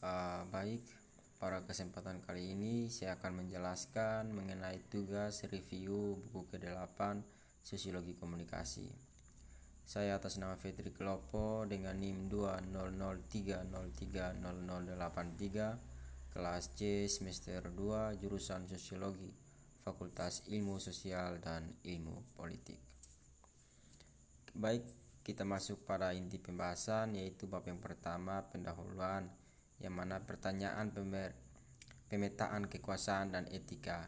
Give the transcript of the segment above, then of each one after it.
Baik, pada kesempatan kali ini saya akan menjelaskan mengenai tugas review buku ke-8 Sosiologi Komunikasi. Saya atas nama Fitri Kelopo dengan NIM 20030300083 kelas C semester 2 jurusan Sosiologi, Fakultas Ilmu Sosial dan Ilmu Politik. Baik, kita masuk pada inti pembahasan, yaitu bab yang pertama, pendahuluan, yang mana pertanyaan pemetaan kekuasaan dan etika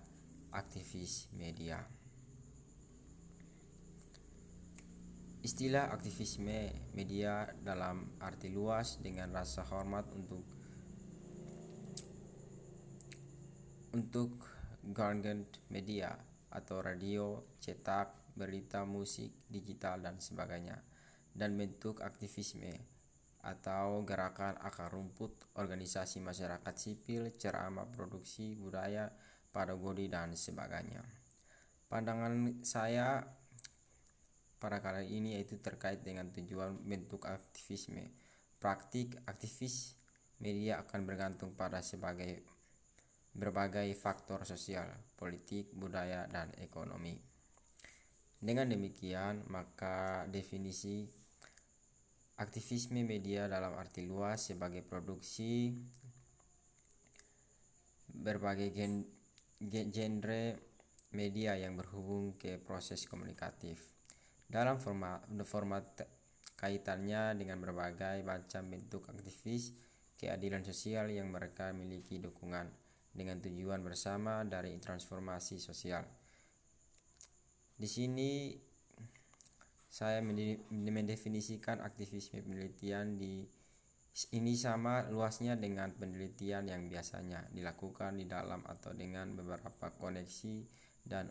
aktivis media. Istilah aktivisme media dalam arti luas dengan rasa hormat untuk garment media atau radio, cetak, berita, musik, digital dan sebagainya, dan bentuk aktivisme atau gerakan akar rumput, organisasi masyarakat sipil, ceramah, produksi budaya, pedagodi dan sebagainya. Pandangan saya pada kali ini yaitu terkait dengan tujuan bentuk aktivisme. Praktik aktivis media akan bergantung pada berbagai faktor sosial, politik, budaya, dan ekonomi. Dengan demikian, maka definisi aktivisme media dalam arti luas sebagai produksi berbagai genre media yang berhubung ke proses komunikatif dalam format kaitannya dengan berbagai macam bentuk aktivis keadilan sosial yang mereka miliki dukungan dengan tujuan bersama dari transformasi sosial. Di sini saya mendefinisikan aktivisme penelitian ini sama luasnya dengan penelitian yang biasanya dilakukan di dalam atau dengan beberapa koneksi dan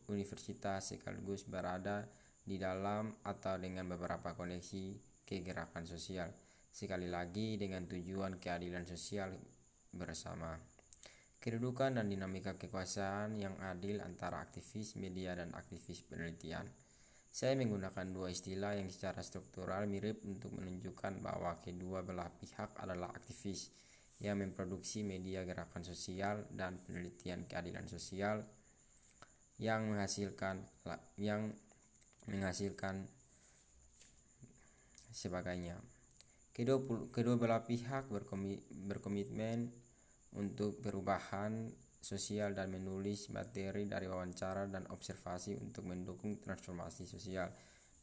universitas sekaligus berada di dalam atau dengan beberapa koneksi ke gerakan sosial, sekali lagi dengan tujuan keadilan sosial bersama. Kedudukan dan dinamika kekuasaan yang adil antara aktivis media dan aktivis penelitian. Saya menggunakan dua istilah yang secara struktural mirip untuk menunjukkan bahwa kedua belah pihak adalah aktivis yang memproduksi media gerakan sosial dan penelitian keadilan sosial yang menghasilkan sebagainya. Kedua belah pihak berkomitmen untuk perubahan sosial dan menulis materi dari wawancara dan observasi untuk mendukung transformasi sosial.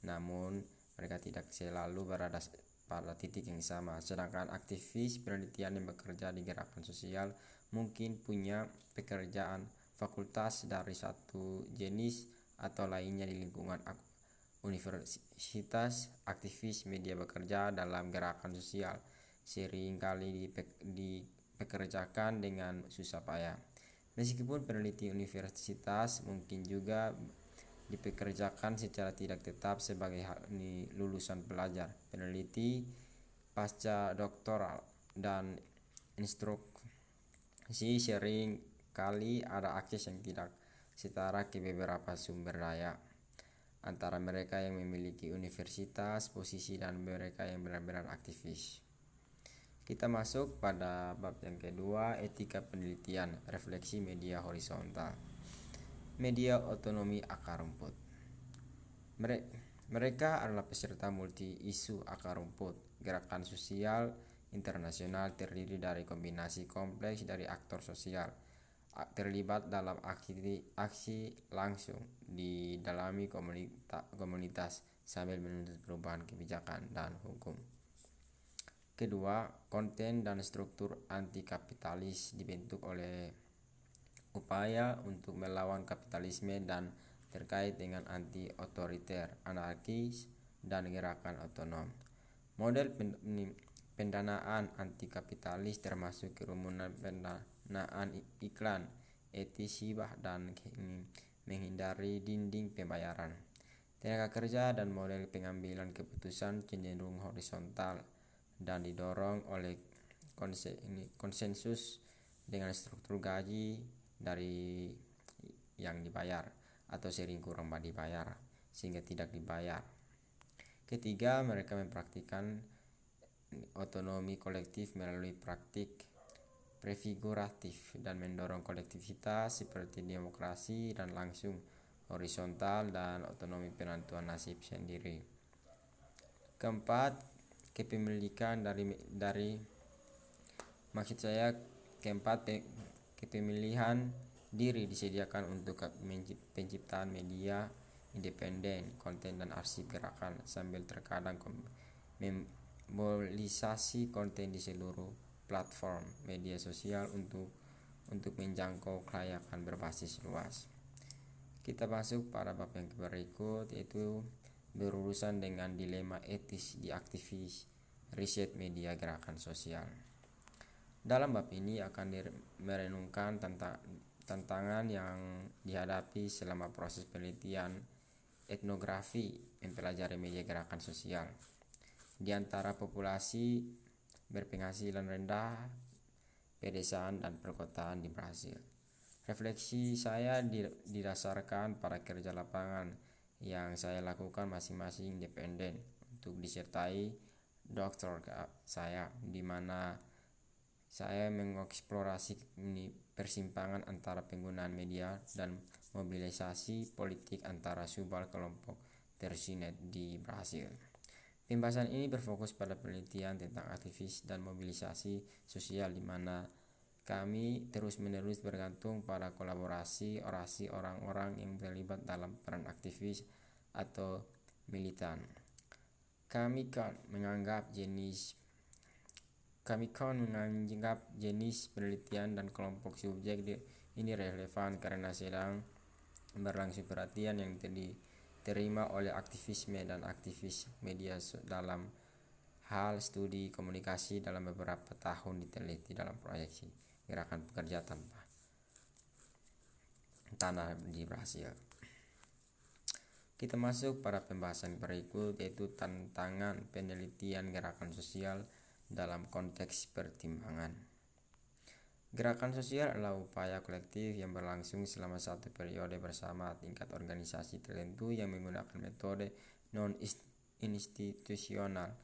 Namun, mereka tidak selalu berada pada titik yang sama. Sedangkan aktivis penelitian yang bekerja di gerakan sosial mungkin punya pekerjaan fakultas dari satu jenis atau lainnya di lingkungan universitas. Aktivis media bekerja dalam gerakan sosial seringkali dipekerjakan dengan susah payah. Meskipun peneliti universitas mungkin juga dipekerjakan secara tidak tetap sebagai lulusan pelajar, peneliti pasca doktoral, dan instruksi sering kali ada akses yang tidak setara ke beberapa sumber daya antara mereka yang memiliki universitas, posisi, dan mereka yang benar-benar aktivis. Kita masuk pada bab yang kedua, etika penelitian, refleksi media horizontal. Media otonomi akar rumput. Mereka adalah peserta multi-isu akar rumput. Gerakan sosial internasional terdiri dari kombinasi kompleks dari aktor sosial terlibat dalam aksi langsung di dalami komunitas sambil menuntut perubahan kebijakan dan hukum. Kedua, konten dan struktur anti-kapitalis dibentuk oleh upaya untuk melawan kapitalisme dan terkait dengan anti-otoriter, anarkis, dan gerakan otonom. Model pendanaan anti-kapitalis termasuk kerumunan pendanaan iklan, etis hibah, dan menghindari dinding pembayaran. Tenaga kerja dan model pengambilan keputusan cenderung horizontal dan didorong oleh konsensus dengan struktur gaji dari yang dibayar atau sering kurang dibayar sehingga tidak dibayar. Ketiga, mereka mempraktikkan otonomi kolektif melalui praktik prefiguratif dan mendorong kolektivitas seperti demokrasi dan langsung, horizontal, dan otonomi penentuan nasib sendiri. Keempat, kepemilikan kepemilihan diri disediakan untuk penciptaan media independen, konten dan arsip gerakan, sambil terkadang memobilisasi konten di seluruh platform media sosial untuk menjangkau kelayakan berbasis luas. Kita masuk pada bab yang berikut, yaitu berurusan dengan dilema etis di aktivis riset media gerakan sosial. Dalam bab ini akan merenungkan tantangan yang dihadapi selama proses penelitian etnografi mempelajari media gerakan sosial di antara populasi berpenghasilan rendah, pedesaan dan perkotaan di Brasil. Refleksi saya didasarkan pada kerja lapangan yang saya lakukan masing-masing independen untuk disertai doktor saya, di mana saya mengeksplorasi persimpangan antara penggunaan media dan mobilisasi politik antara subal kelompok tersinet di Brasil. Pembahasan ini berfokus pada penelitian tentang aktivis dan mobilisasi sosial, di mana kami terus-menerus bergantung pada kolaborasi orasi orang-orang yang terlibat dalam peran aktivis atau militan. Kami kan menganggap jenis penelitian dan kelompok subjek ini relevan karena sedang berlangsung perhatian yang diterima oleh aktivisme dan aktivis media dalam hal studi komunikasi dalam beberapa tahun diteliti dalam proyeksi gerakan pekerja tanpa tanah di Brasil. Kita masuk pada pembahasan berikut, yaitu tantangan penelitian gerakan sosial dalam konteks pertimbangan. Gerakan sosial adalah upaya kolektif yang berlangsung selama satu periode bersama tingkat organisasi tertentu yang menggunakan metode non-institusional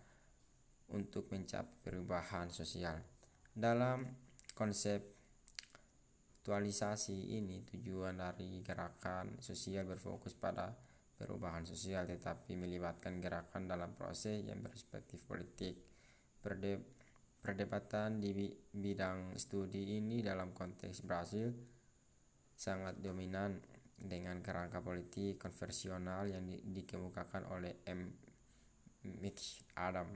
untuk mencapai perubahan sosial. Dalam konseptualisasi ini, tujuan dari gerakan sosial berfokus pada perubahan sosial, tetapi melibatkan gerakan dalam proses yang berperspektif politik. Perdebatan di bidang studi ini dalam konteks Brasil sangat dominan dengan kerangka politik konvensional yang dikemukakan oleh McAdam,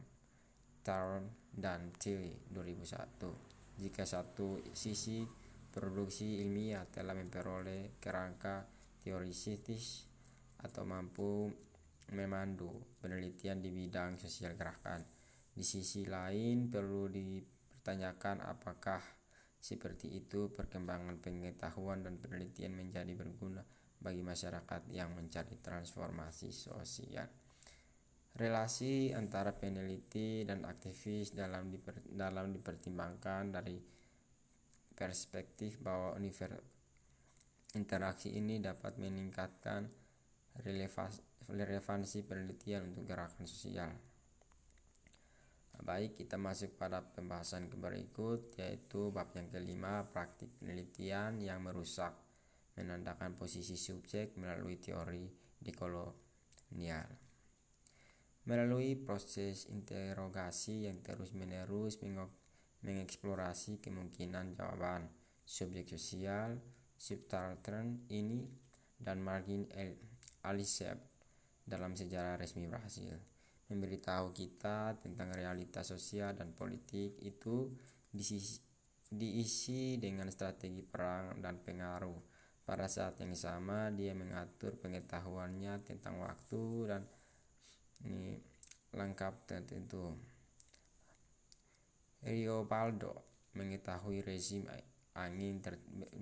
Tarrant, dan Tilly 2001. Jika satu sisi produksi ilmiah telah memperoleh kerangka teoritis atau mampu memandu penelitian di bidang sosial gerakan, di sisi lain perlu dipertanyakan apakah seperti itu perkembangan pengetahuan dan penelitian menjadi berguna bagi masyarakat yang mencari transformasi sosial. Relasi antara peneliti dan aktivis dalam dipertimbangkan dari perspektif bahwa interaksi ini dapat meningkatkan relevansi penelitian untuk gerakan sosial. Baik, kita masuk pada pembahasan berikut, yaitu bab yang kelima, praktik penelitian yang merusak, menandakan posisi subjek melalui teori dekolonial. Melalui proses interogasi yang terus-menerus mengeksplorasi kemungkinan jawaban subjek sosial subaltern ini dan margin Aliseb dalam sejarah resmi Brasil memberitahu kita tentang realitas sosial dan politik itu diisi dengan strategi perang dan pengaruh. Pada saat yang sama, dia mengatur pengetahuannya tentang waktu dan lengkap tertentu. Riobaldo mengetahui rezim angin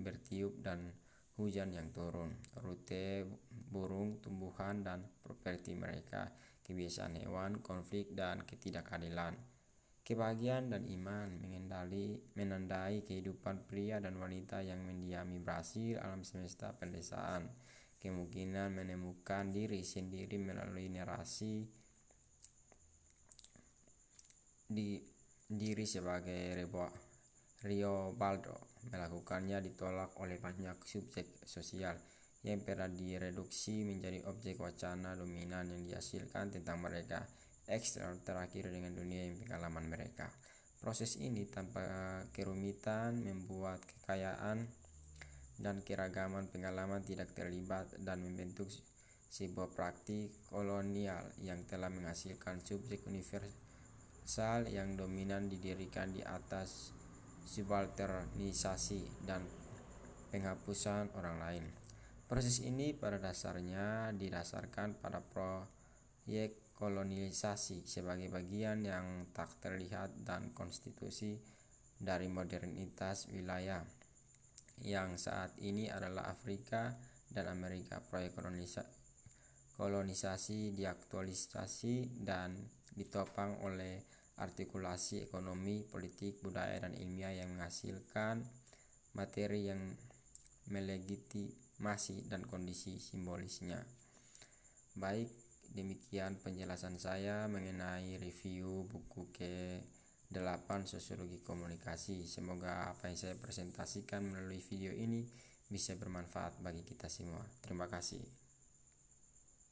bertiup dan hujan yang turun, rute burung, tumbuhan dan properti mereka, kebiasaan hewan, konflik dan ketidakadilan. Kebahagiaan dan iman menandai kehidupan pria dan wanita yang mendiami Brasil alam semesta pedesaan. Kemungkinan menemukan diri sendiri melalui narasi di diri sebagai Riobaldo melakukannya ditolak oleh banyak subjek sosial yang pernah direduksi menjadi objek wacana dominan yang dihasilkan tentang mereka eksternal terakhir dengan dunia yang pengalaman mereka. Proses ini tanpa kerumitan membuat kekayaan dan keragaman pengalaman tidak terlibat dan membentuk sebuah praktik kolonial yang telah menghasilkan subjek universal yang dominan didirikan di atas subalternisasi dan penghapusan orang lain. Proses ini pada dasarnya didasarkan pada proyek kolonialisasi sebagai bagian yang tak terlihat dan konstitusi dari modernitas wilayah yang saat ini adalah Afrika dan Amerika. Proyek kolonisasi diaktualisasi dan ditopang oleh artikulasi ekonomi, politik, budaya, dan ilmiah yang menghasilkan materi yang melegitimasi dan kondisi simbolisnya. Baik, demikian penjelasan saya mengenai review buku ke-8 Sosiologi Komunikasi. Semoga apa yang saya presentasikan melalui video ini bisa bermanfaat bagi kita semua. Terima kasih.